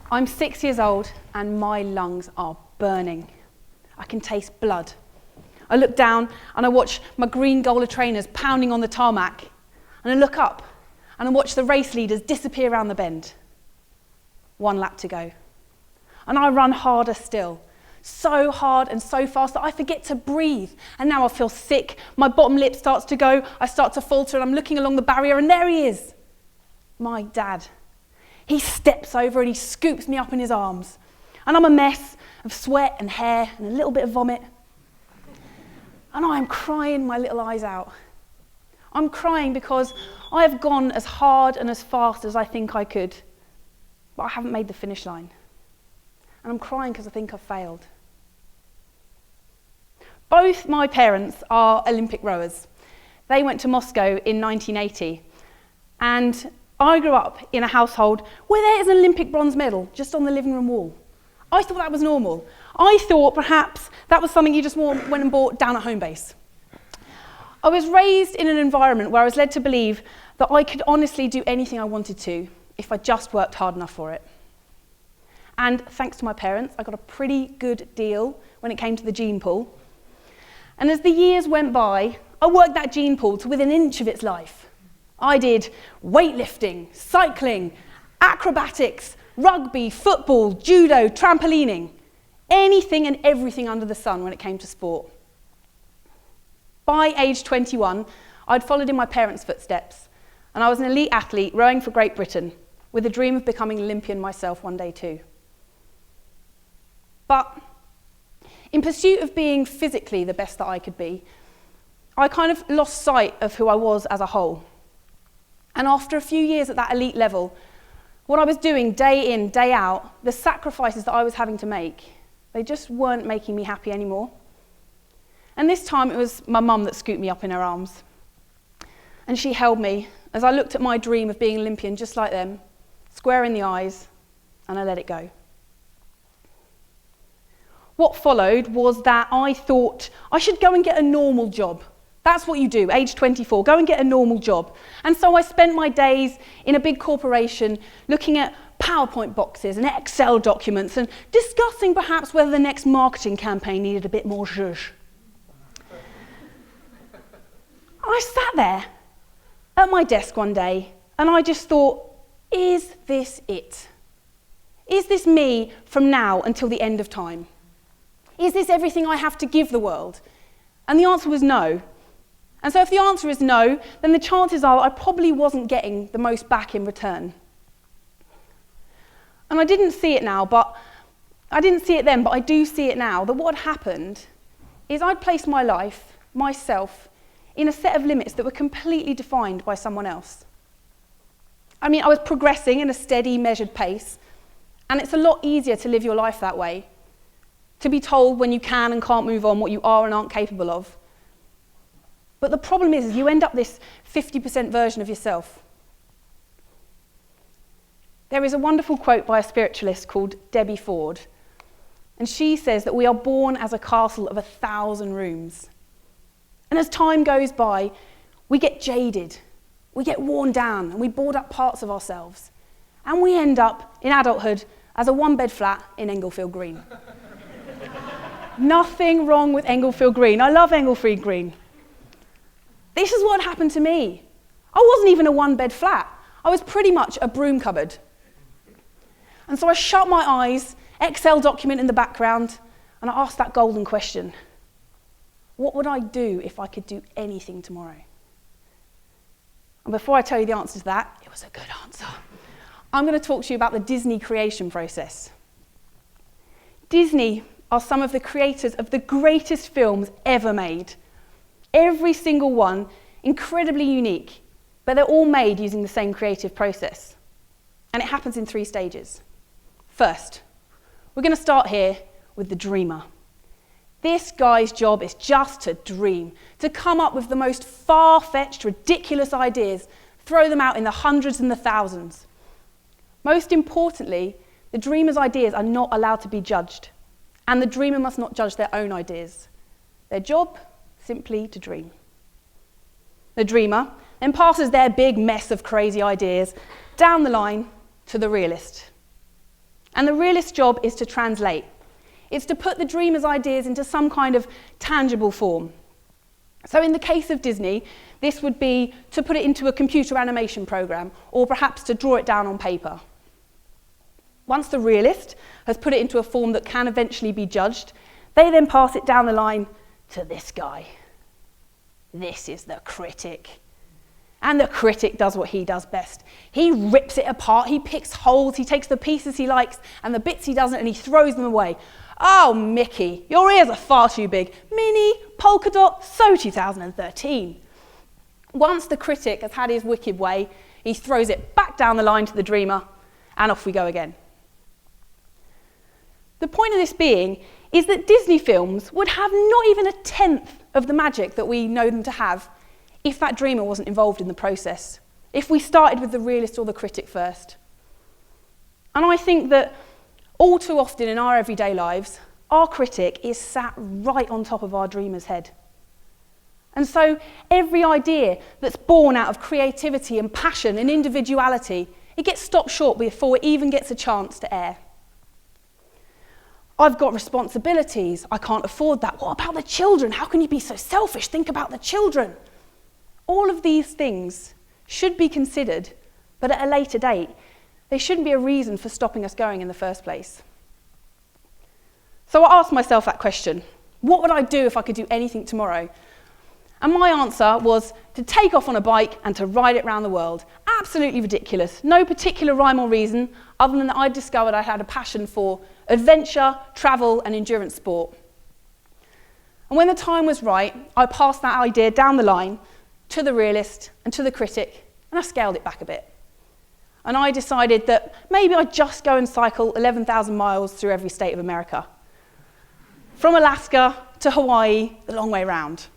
I'm 6 years old and my lungs are burning. I can taste blood. I look down and I watch my green Gola trainers pounding on the tarmac. And I look up and I watch the race leaders disappear around the bend. 1 lap to go. And I run harder still. So hard and so fast that I forget to breathe. And now I feel sick. My bottom lip starts to go. I start to falter and I'm looking along the barrier and there he is. My dad. He steps over and he scoops me up in his arms. And I'm a mess of sweat and hair and a little bit of vomit. And I am crying my little eyes out. I'm crying because I have gone as hard and as fast as I think I could, but I haven't made the finish line. And I'm crying because I think I've failed. Both my parents are Olympic rowers. They went to Moscow in 1980, and I grew up in a household where there is an Olympic bronze medal just on the living room wall. I thought that was normal. I thought perhaps that was something you just went and bought down at home base. I was raised in an environment where I was led to believe that I could honestly do anything I wanted to if I just worked hard enough for it. And thanks to my parents, I got a pretty good deal when it came to the gene pool. And as the years went by, I worked that gene pool to within an inch of its life. I did weightlifting, cycling, acrobatics, rugby, football, judo, trampolining, anything and everything under the sun when it came to sport. By age 21, I'd followed in my parents' footsteps, and I was an elite athlete rowing for Great Britain, with a dream of becoming Olympian myself one day too. But in pursuit of being physically the best that I could be, I kind of lost sight of who I was as a whole. And after a few years at that elite level, what I was doing day in, day out, the sacrifices that I was having to make, they just weren't making me happy anymore. And this time it was my mum that scooped me up in her arms. And she held me as I looked at my dream of being Olympian just like them, square in the eyes, and I let it go. What followed was that I thought I should go and get a normal job. That's what you do, age 24, go and get a normal job. And so I spent my days in a big corporation looking at PowerPoint boxes and Excel documents and discussing perhaps whether the next marketing campaign needed a bit more zhuzh. I sat there at my desk one day and I just thought, is this it? Is this me from now until the end of time? Is this everything I have to give the world? And the answer was no. And so if the answer is no, then the chances are I probably wasn't getting the most back in return. And I didn't see it now, I do see it now, that what had happened is I'd placed my life, myself, in a set of limits that were completely defined by someone else. I mean, I was progressing in a steady, measured pace, and it's a lot easier to live your life that way, to be told when you can and can't move on, what you are and aren't capable of. But the problem is you end up this 50% version of yourself. There is a wonderful quote by a spiritualist called Debbie Ford, and she says that we are born as a castle of 1,000 rooms. And as time goes by, we get jaded, we get worn down, and we board up parts of ourselves. And we end up, in adulthood, as a one-bed flat in Englefield Green. Nothing wrong with Englefield Green. I love Englefield Green. This is what happened to me. I wasn't even a one-bed flat. I was pretty much a broom cupboard. And so I shut my eyes, Excel document in the background, and I asked that golden question. What would I do if I could do anything tomorrow? And before I tell you the answer to that, it was a good answer. I'm going to talk to you about the Disney creation process. Disney are some of the creators of the greatest films ever made. Every single one incredibly unique, but they're all made using the same creative process. And it happens in 3 stages. First, we're going to start here with the dreamer. This guy's job is just to dream, to come up with the most far-fetched, ridiculous ideas, throw them out in the hundreds and the thousands. Most importantly, the dreamer's ideas are not allowed to be judged, and the dreamer must not judge their own ideas. Their job, simply to dream. The dreamer then passes their big mess of crazy ideas down the line to the realist. And the realist's job is to translate. It's to put the dreamer's ideas into some kind of tangible form. So in the case of Disney, this would be to put it into a computer animation program, or perhaps to draw it down on paper. Once the realist has put it into a form that can eventually be judged, they then pass it down the line to this guy. This is the critic. And the critic does what he does best. He rips it apart, he picks holes, he takes the pieces he likes and the bits he doesn't, and he throws them away. Oh, Mickey, your ears are far too big. Minnie, polka dot, so 2013. Once the critic has had his wicked way, he throws it back down the line to the dreamer, and off we go again. The point of this being is that Disney films would have not even a tenth of the magic that we know them to have if that dreamer wasn't involved in the process, if we started with the realist or the critic first. And I think that all too often in our everyday lives, our critic is sat right on top of our dreamer's head. And so every idea that's born out of creativity and passion and individuality, it gets stopped short before it even gets a chance to air. I've got responsibilities, I can't afford that. What about the children? How can you be so selfish? Think about the children. All of these things should be considered, but at a later date, they shouldn't be a reason for stopping us going in the first place. So I asked myself that question, what would I do if I could do anything tomorrow? And my answer was to take off on a bike and to ride it around the world. Absolutely ridiculous. No particular rhyme or reason, other than that I'd discovered I had a passion for adventure, travel, and endurance sport. And when the time was right, I passed that idea down the line to the realist and to the critic, and I scaled it back a bit. And I decided that maybe I'd just go and cycle 11,000 miles through every state of America. From Alaska to Hawaii, the long way round.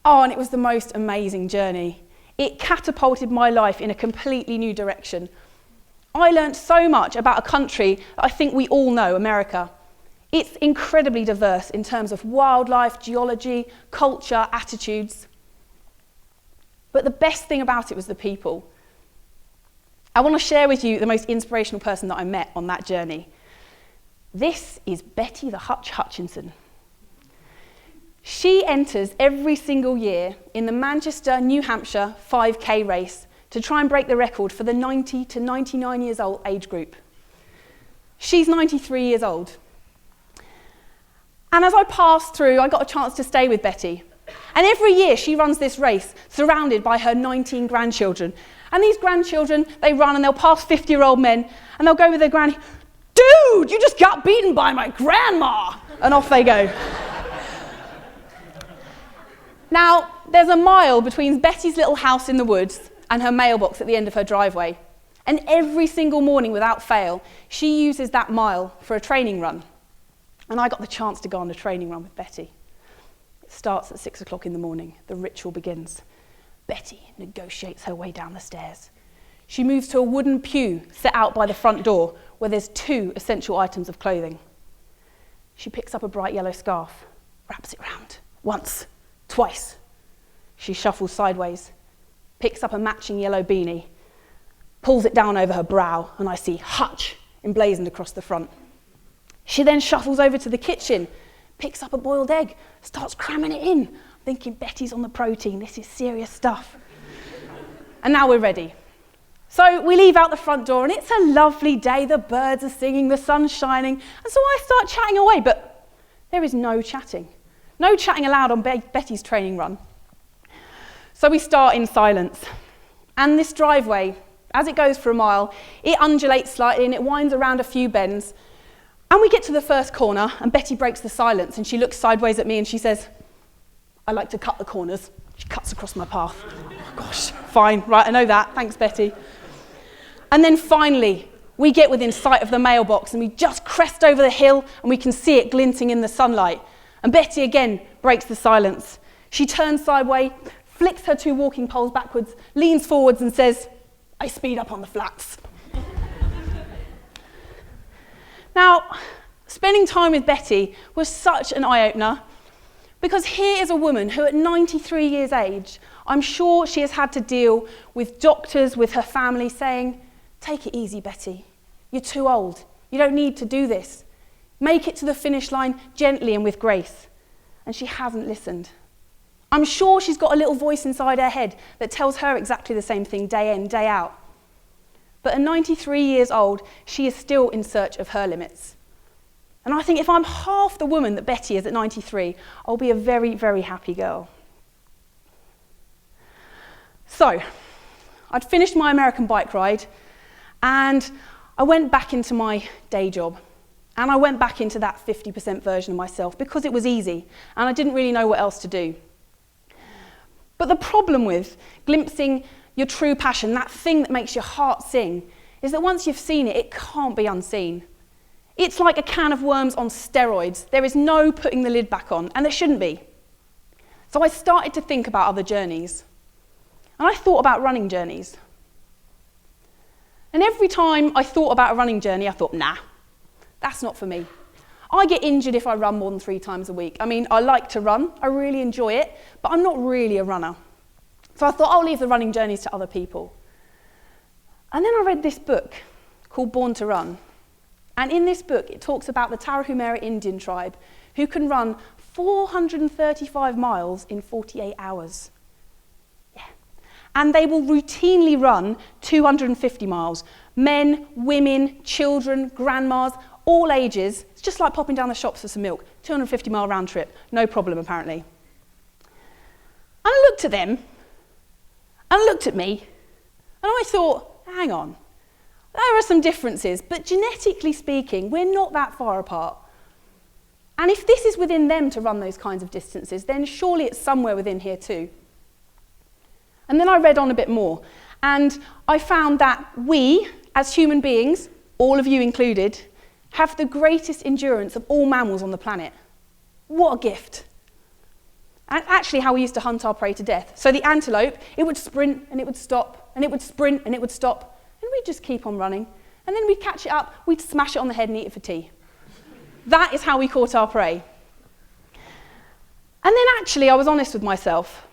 Oh, and it was the most amazing journey. It catapulted my life in a completely new direction. I learned so much about a country that I think we all know, America. It's incredibly diverse in terms of wildlife, geology, culture, attitudes. But the best thing about it was the people. I want to share with you the most inspirational person that I met on that journey. This is Betty the Hutch Hutchinson. She enters every single year in the Manchester, New Hampshire 5K race to try and break the record for the 90 to 99 years old age group. She's 93 years old. And as I passed through, I got a chance to stay with Betty. And every year she runs this race surrounded by her 19 grandchildren. And these grandchildren, they run and they'll pass 50-year-old men and they'll go with their granny, "Dude, you just got beaten by my grandma!" And off they go. Now, there's a mile between Betty's little house in the woods and her mailbox at the end of her driveway. And every single morning, without fail, she uses that mile for a training run. And I got the chance to go on a training run with Betty. It starts at 6 o'clock in the morning. The ritual begins. Betty negotiates her way down the stairs. She moves to a wooden pew set out by the front door where there's 2 essential items of clothing. She picks up a bright yellow scarf, wraps it round, once, twice. She shuffles sideways, picks up a matching yellow beanie, pulls it down over her brow, and I see Hutch emblazoned across the front. She then shuffles over to the kitchen, picks up a boiled egg, starts cramming it in. I'm thinking, Betty's on the protein, this is serious stuff. And now we're ready. So we leave out the front door, and it's a lovely day. The birds are singing, the sun's shining, and so I start chatting away, but there is no chatting. No chatting allowed on Betty's training run. So we start in silence. And this driveway, as it goes for a mile, it undulates slightly and it winds around a few bends. And we get to the first corner, and Betty breaks the silence, and she looks sideways at me and she says, "I like to cut the corners." She cuts across my path. Oh gosh, fine, right, I know that. Thanks, Betty. And then finally, we get within sight of the mailbox, and we just crest over the hill, and we can see it glinting in the sunlight. And Betty again breaks the silence. She turns sideways, flicks her 2 walking poles backwards, leans forwards and says, "I speed up on the flats." Now, spending time with Betty was such an eye-opener, because here is a woman who at 93 years age, I'm sure she has had to deal with doctors, with her family saying, "Take it easy, Betty. You're too old. You don't need to do this. Make it to the finish line gently and with grace. And she hasn't listened. I'm sure she's got a little voice inside her head that tells her exactly the same thing day in, day out. But at 93 years old, she is still in search of her limits. And I think if I'm half the woman that Betty is at 93, I'll be a very, very happy girl. So, I'd finished my American bike ride, and I went back into my day job. And I went back into that 50% version of myself because it was easy, and I didn't really know what else to do. But the problem with glimpsing your true passion, that thing that makes your heart sing, is that once you've seen it, it can't be unseen. It's like a can of worms on steroids. There is no putting the lid back on, and there shouldn't be. So I started to think about other journeys. And I thought about running journeys. And every time I thought about a running journey, I thought, nah, that's not for me. I get injured if I run more than 3 times a week. I mean, I like to run, I really enjoy it, but I'm not really a runner. So I thought I'll leave the running journeys to other people. And then I read this book called Born to Run. And in this book, it talks about the Tarahumara Indian tribe who can run 435 miles in 48 hours. Yeah. And they will routinely run 250 miles. Men, women, children, grandmas, all ages. It's just like popping down the shops for some milk. 250-mile round trip. No problem, apparently. And I looked at them, and I looked at me, and I thought, hang on. There are some differences, but genetically speaking, we're not that far apart. And if this is within them to run those kinds of distances, then surely it's somewhere within here too. And then I read on a bit more, and I found that we, as human beings, all of you included, have the greatest endurance of all mammals on the planet. What a gift. And actually how we used to hunt our prey to death. So the antelope, it would sprint and it would stop, and it would sprint and it would stop, and we'd just keep on running. And then we'd catch it up, we'd smash it on the head and eat it for tea. That is how we caught our prey. And then actually I was honest with myself,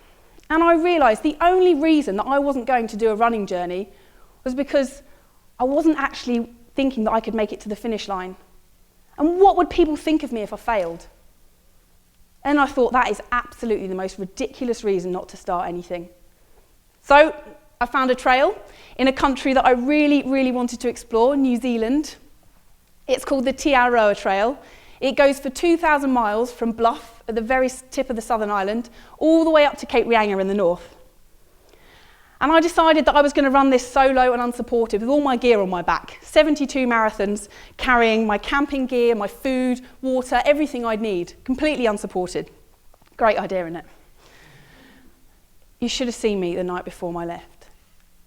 and I realised the only reason that I wasn't going to do a running journey was because I wasn't actually thinking that I could make it to the finish line. And what would people think of me if I failed? And I thought that is absolutely the most ridiculous reason not to start anything. So I found a trail in a country that I really, really wanted to explore, New Zealand. It's called the Tierra Trail. It goes for 2,000 miles from Bluff at the very tip of the southern island, all the way up to Cape Reinga in the north. And I decided that I was going to run this solo and unsupported with all my gear on my back. 72 marathons, carrying my camping gear, my food, water, everything I'd need, completely unsupported. Great idea, isn't it? You should have seen me the night before I left.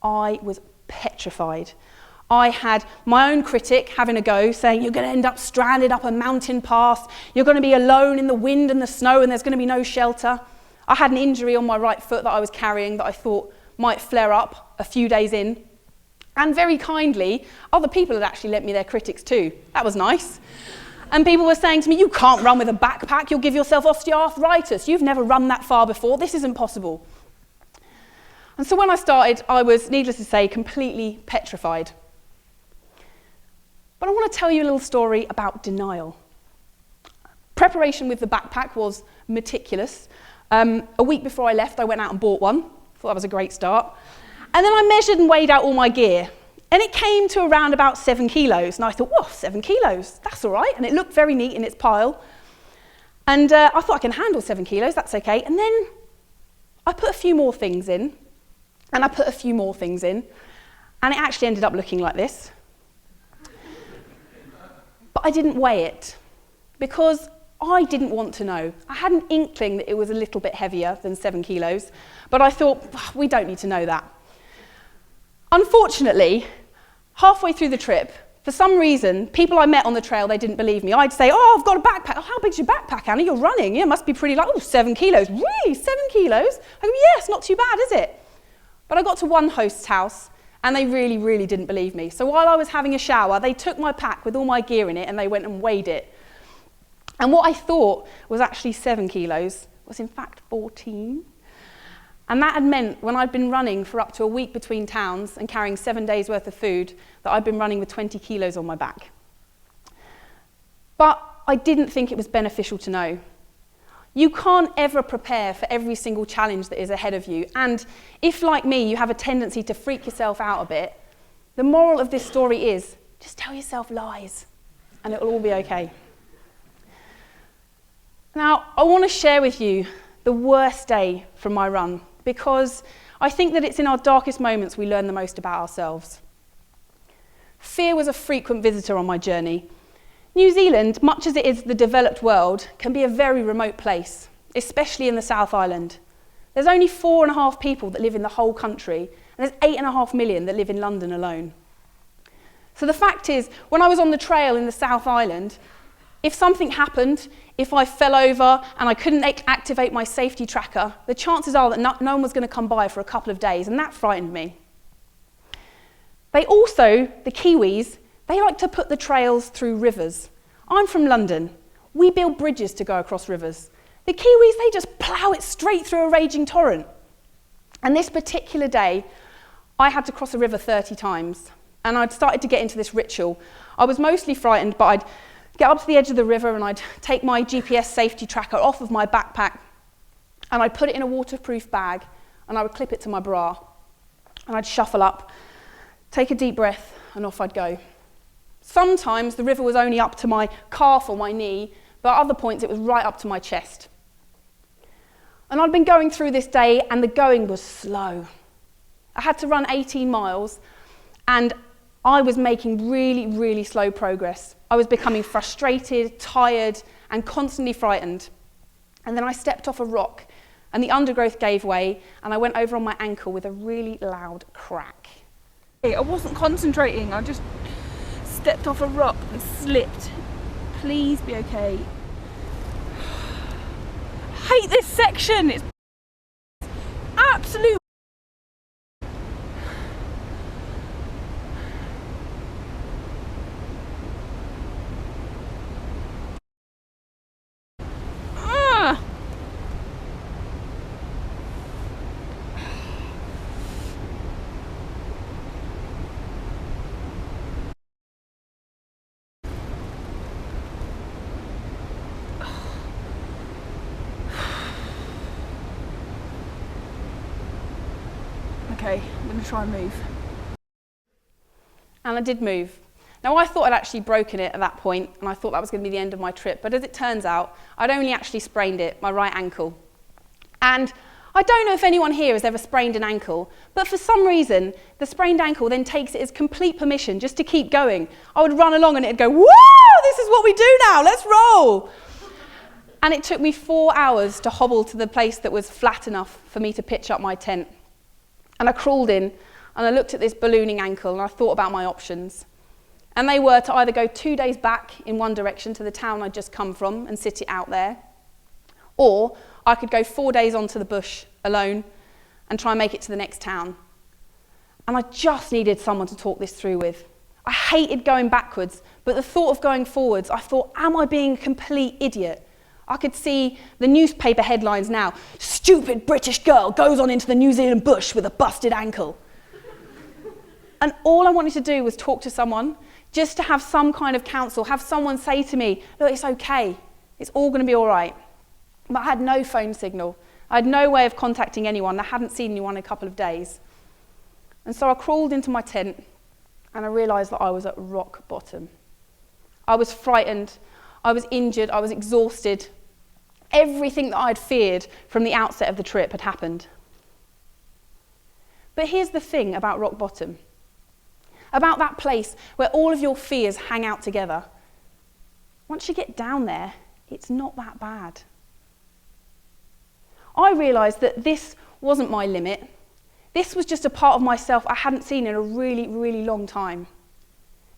I was petrified. I had my own critic having a go, saying, you're going to end up stranded up a mountain path, you're going to be alone in the wind and the snow, and there's going to be no shelter. I had an injury on my right foot that I was carrying that I thought might flare up a few days in. And very kindly, other people had actually lent me their critics too. That was nice. And people were saying to me, you can't run with a backpack, you'll give yourself osteoarthritis. You've never run that far before, this isn't possible. And so when I started, I was, needless to say, completely petrified. But I want to tell you a little story about denial. Preparation with the backpack was meticulous. A week before I left, I went out and bought one. Thought that was a great start. And then I measured and weighed out all my gear. And it came to around about 7 kilos. And I thought, whoa, 7 kilos, that's all right. And it looked very neat in its pile. And I thought I can handle 7 kilos, that's okay. And then I put a few more things in. And I put a few more things in. And it actually ended up looking like this. But I didn't weigh it because I didn't want to know. I had an inkling that it was a little bit heavier than 7 kilos, but I thought, we don't need to know that. Unfortunately, halfway through the trip, for some reason, people I met on the trail, they didn't believe me. I'd say, oh, I've got a backpack. Oh, how big's your backpack, Anna? You're running. Yeah, it must be pretty light. Oh, 7 kilos. Really? 7 kilos? I go, yes, not too bad, is it? But I got to one host's house, and they really, really didn't believe me. So while I was having a shower, they took my pack with all my gear in it, and they went and weighed it. And what I thought was actually 7 kilos was in fact 14. And that had meant when I'd been running for up to a week between towns and carrying 7 days worth of food, that I'd been running with 20 kilos on my back. But I didn't think it was beneficial to know. You can't ever prepare for every single challenge that is ahead of you. And if, like me, you have a tendency to freak yourself out a bit, the moral of this story is just tell yourself lies and it will all be okay. Now, I want to share with you the worst day from my run, because I think that it's in our darkest moments we learn the most about ourselves. Fear was a frequent visitor on my journey. New Zealand, much as it is the developed world, can be a very remote place, especially in the South Island. There's only 4.5 people that live in the whole country, and there's 8.5 million that live in London alone. So the fact is, when I was on the trail in the South Island, if something happened, if I fell over and I couldn't activate my safety tracker, the chances are that no one was going to come by for a couple of days, and that frightened me. They also, the Kiwis, they like to put the trails through rivers. I'm from London. We build bridges to go across rivers. The Kiwis, they just plough it straight through a raging torrent. And this particular day, I had to cross a river 30 times, and I'd started to get into this ritual. I was mostly frightened, but I'd get up to the edge of the river and I'd take my GPS safety tracker off of my backpack and I'd put it in a waterproof bag and I would clip it to my bra. And I'd shuffle up, take a deep breath, and off I'd go. Sometimes the river was only up to my calf or my knee, but at other points it was right up to my chest. And I'd been going through this day and the going was slow. I had to run 18 miles and I was making really, really slow progress. I was becoming frustrated, tired, and constantly frightened. And then I stepped off a rock, and the undergrowth gave way, and I went over on my ankle with a really loud crack. I wasn't concentrating, I just stepped off a rock and slipped. Please be okay. I hate this section, it's absolute. Okay, I'm going to try and move. And I did move. Now, I thought I'd actually broken it at that point, and I thought that was going to be the end of my trip, but as it turns out, I'd only actually sprained it, my right ankle. And I don't know if anyone here has ever sprained an ankle, but for some reason, the sprained ankle then takes it as complete permission just to keep going. I would run along and it'd go, whoa, this is what we do now, let's roll. And it took me 4 hours to hobble to the place that was flat enough for me to pitch up my tent. And I crawled in, and I looked at this ballooning ankle, and I thought about my options. And they were to either go 2 days back in one direction to the town I'd just come from and sit it out there, or I could go 4 days onto the bush alone and try and make it to the next town. And I just needed someone to talk this through with. I hated going backwards, but the thought of going forwards, I thought, am I being a complete idiot? I could see the newspaper headlines now. Stupid British girl goes on into the New Zealand bush with a busted ankle. And all I wanted to do was talk to someone, just to have some kind of counsel, have someone say to me, look, it's okay, it's all going to be all right. But I had no phone signal. I had no way of contacting anyone. I hadn't seen anyone in a couple of days. And so I crawled into my tent and I realised that I was at rock bottom. I was frightened, I was injured, I was exhausted. Everything that I'd feared from the outset of the trip had happened. But here's the thing about rock bottom, about that place where all of your fears hang out together. Once you get down there, it's not that bad. I realised that this wasn't my limit. This was just a part of myself I hadn't seen in a really, really long time.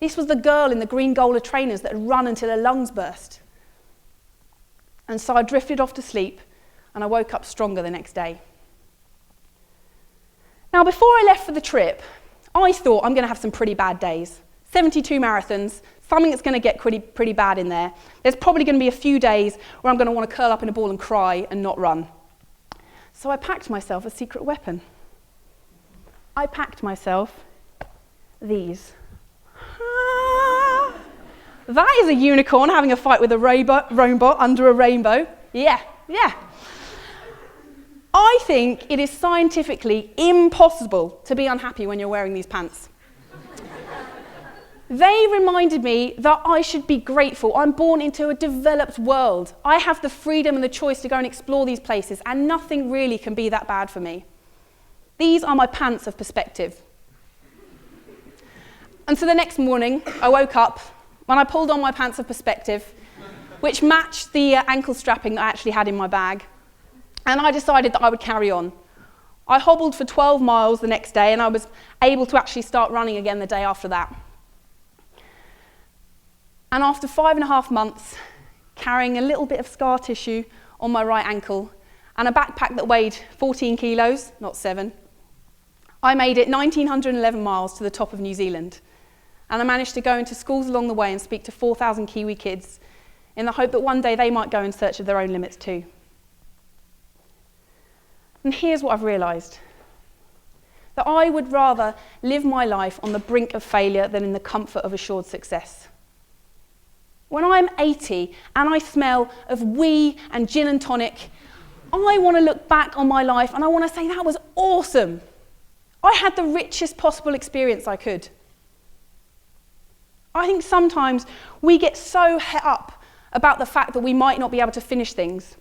This was the girl in the green Gola trainers that had run until her lungs burst. And so I drifted off to sleep, and I woke up stronger the next day. Now, before I left for the trip, I thought I'm going to have some pretty bad days. 72 marathons, something that's going to get pretty bad in there. There's probably going to be a few days where I'm going to want to curl up in a ball and cry and not run. So I packed myself a secret weapon. I packed myself these. That is a unicorn having a fight with a robot under a rainbow. Yeah. I think it is scientifically impossible to be unhappy when you're wearing these pants. They reminded me that I should be grateful. I'm born into a developed world. I have the freedom and the choice to go and explore these places, and nothing really can be that bad for me. These are my pants of perspective. And so the next morning, I woke up when I pulled on my pants of perspective, which matched the ankle strapping that I actually had in my bag. And I decided that I would carry on. I hobbled for 12 miles the next day, and I was able to actually start running again the day after that. And after 5.5 months, carrying a little bit of scar tissue on my right ankle and a backpack that weighed 14 kilos, not 7, I made it 1,911 miles to the top of New Zealand. And I managed to go into schools along the way and speak to 4,000 Kiwi kids in the hope that one day they might go in search of their own limits too. And here's what I've realised. That I would rather live my life on the brink of failure than in the comfort of assured success. When I'm 80 and I smell of wee and gin and tonic, I want to look back on my life and I want to say that was awesome. I had the richest possible experience I could. I think sometimes we get so het up about the fact that we might not be able to finish things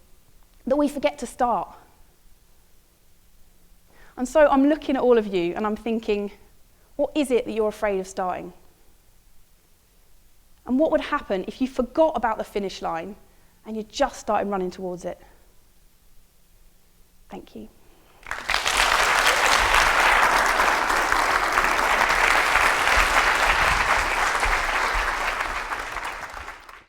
that we forget to start. And so I'm looking at all of you and I'm thinking, what is it that you're afraid of starting? And what would happen if you forgot about the finish line and you just started running towards it? Thank you.